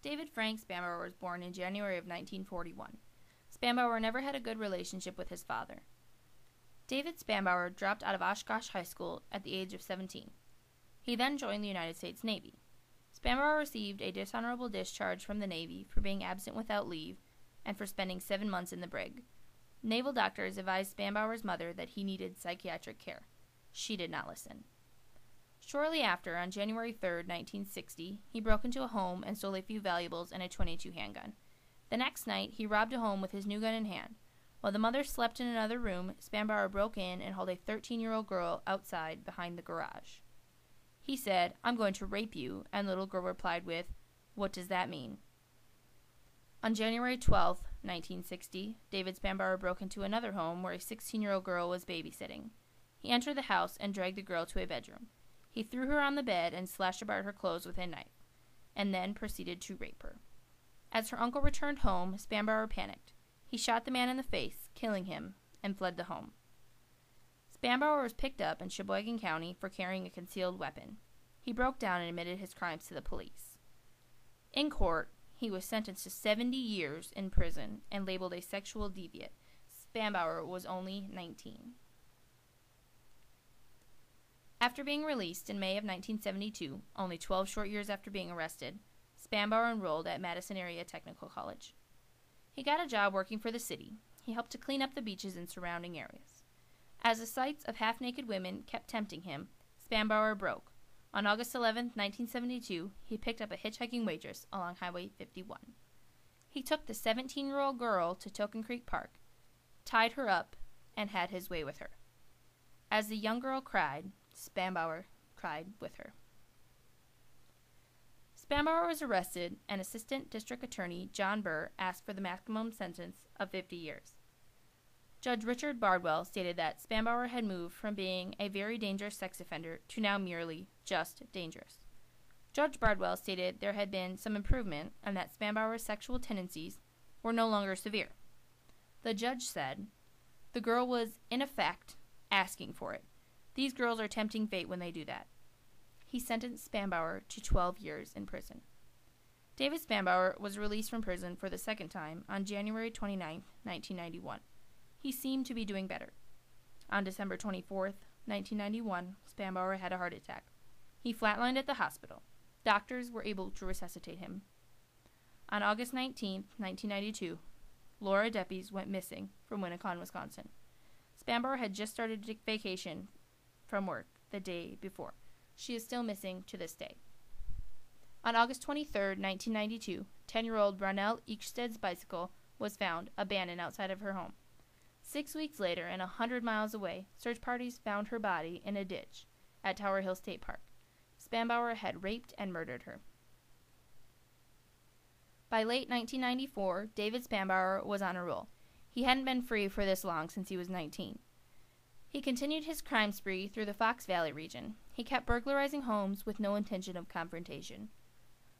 David Frank Spanbauer was born in January of 1941. Spanbauer never had a good relationship with his father. David Spanbauer dropped out of Oshkosh High School at the age of 17. He then joined the United States Navy. Spanbauer received a dishonorable discharge from the Navy for being absent without leave and for spending 7 months in the brig. Naval doctors advised Spanbauer's mother that he needed psychiatric care. She did not listen. Shortly after, on January 3, 1960, he broke into a home and stole a few valuables and a .22 handgun. The next night, he robbed a home with his new gun in hand. While the mother slept in another room, Spanbauer broke in and held a 13-year-old girl outside behind the garage. He said, "I'm going to rape you," and the little girl replied with, "What does that mean?" On January 12, 1960, David Spanbauer broke into another home where a 16-year-old girl was babysitting. He entered the house and dragged the girl to a bedroom. He threw her on the bed and slashed apart her clothes with a knife, and then proceeded to rape her. As her uncle returned home, Spanbauer panicked. He shot the man in the face, killing him, and fled the home. Spanbauer was picked up in Sheboygan County for carrying a concealed weapon. He broke down and admitted his crimes to the police. In court, he was sentenced to 70 years in prison and labeled a sexual deviant. Spanbauer was only 19. After being released in May of 1972, only 12 short years after being arrested, Spanbauer enrolled at Madison Area Technical College. He got a job working for the city. He helped to clean up the beaches and surrounding areas. As the sights of half-naked women kept tempting him, Spanbauer broke. On August 11, 1972, he picked up a hitchhiking waitress along Highway 51. He took the 17-year-old girl to Token Creek Park, tied her up, and had his way with her. As the young girl cried, Spanbauer cried with her. Spanbauer was arrested, and Assistant District Attorney John Burr asked for the maximum sentence of 50 years. Judge Richard Bardwell stated that Spanbauer had moved from being a very dangerous sex offender to now merely just dangerous. Judge Bardwell stated there had been some improvement and that Spanbauer's sexual tendencies were no longer severe. The judge said, "The girl was, in effect, asking for it. These girls are tempting fate when they do that." He sentenced Spanbauer to 12 years in prison. David Spanbauer was released from prison for the second time on January 29, 1991. He seemed to be doing better. On December 24, 1991, Spanbauer had a heart attack. He flatlined at the hospital. Doctors were able to resuscitate him. On August 19, 1992, Laura Deppes went missing from Winnicott, Wisconsin. Spanbauer had just started to take vacation from work the day before. She is still missing to this day. On August 23, 1992, 10-year-old Ronelle Eichsted's bicycle was found abandoned outside of her home. 6 weeks later, and 100 miles away, search parties found her body in a ditch at Tower Hill State Park. Spanbauer had raped and murdered her. By late 1994, David Spanbauer was on a roll. He hadn't been free for this long since he was 19. He continued his crime spree through the Fox Valley region. He kept burglarizing homes with no intention of confrontation.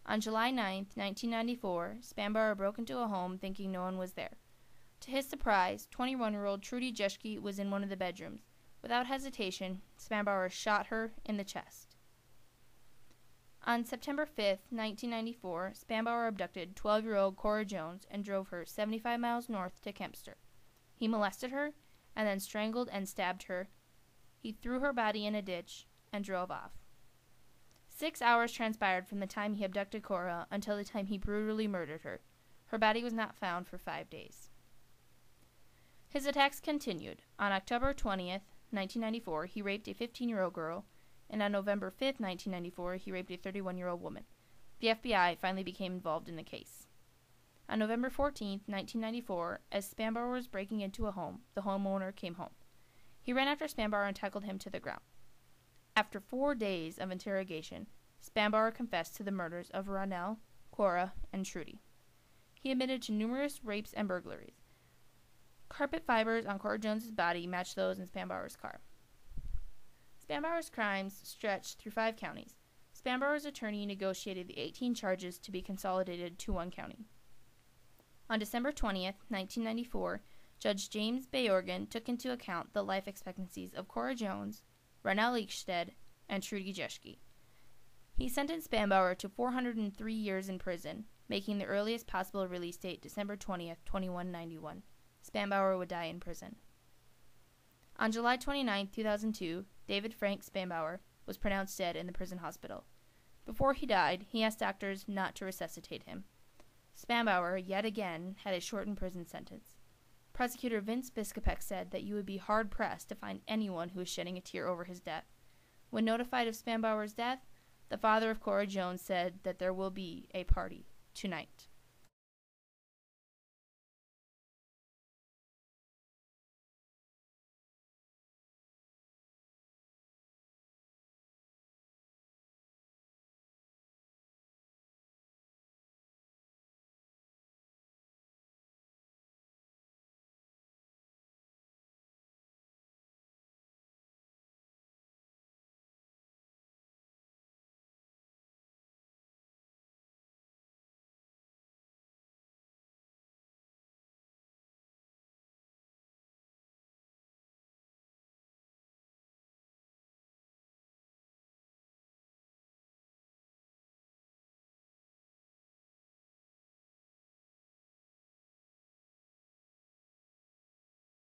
On July 9, 1994, Spanbauer broke into a home thinking no one was there. To his surprise, 21-year-old Trudy Jeschke was in one of the bedrooms. Without hesitation, Spanbauer shot her in the chest. On September 5, 1994, Spanbauer abducted 12-year-old Cora Jones and drove her 75 miles north to Kempster. He molested her and then strangled and stabbed her. He threw her body in a ditch and drove off. 6 hours transpired from the time he abducted Cora until the time he brutally murdered her. Her body was not found for 5 days. His attacks continued. On October 20th, 1994, he raped a 15-year-old girl, and on November 5th, 1994, he raped a 31-year-old woman. The FBI finally became involved in the case. On November 14th, 1994, as Spanbauer was breaking into a home, the homeowner came home. He ran after Spanbauer and tackled him to the ground. After 4 days of interrogation, Spanbauer confessed to the murders of Ronelle, Cora, and Trudy. He admitted to numerous rapes and burglaries. Carpet fibers on Cora Jones's body matched those in Spanbauer's car. Spanbauer's crimes stretched through 5 counties. Spanbauer's attorney negotiated the 18 charges to be consolidated to 1 county. On December 20th, 1994, Judge James Bayorgan took into account the life expectancies of Cora Jones, Ronelle Eichsted, and Trudy Jeschke. He sentenced Spanbauer to 403 years in prison, making the earliest possible release date December 20th, 2191. Spanbauer would die in prison. On July 29, 2002, David Frank Spanbauer was pronounced dead in the prison hospital. Before he died, he asked doctors not to resuscitate him. Spanbauer, yet again, had a shortened prison sentence. Prosecutor Vince Biscopek said that you would be hard-pressed to find anyone who was shedding a tear over his death. When notified of Spanbauer's death, the father of Cora Jones said that there will be a party tonight.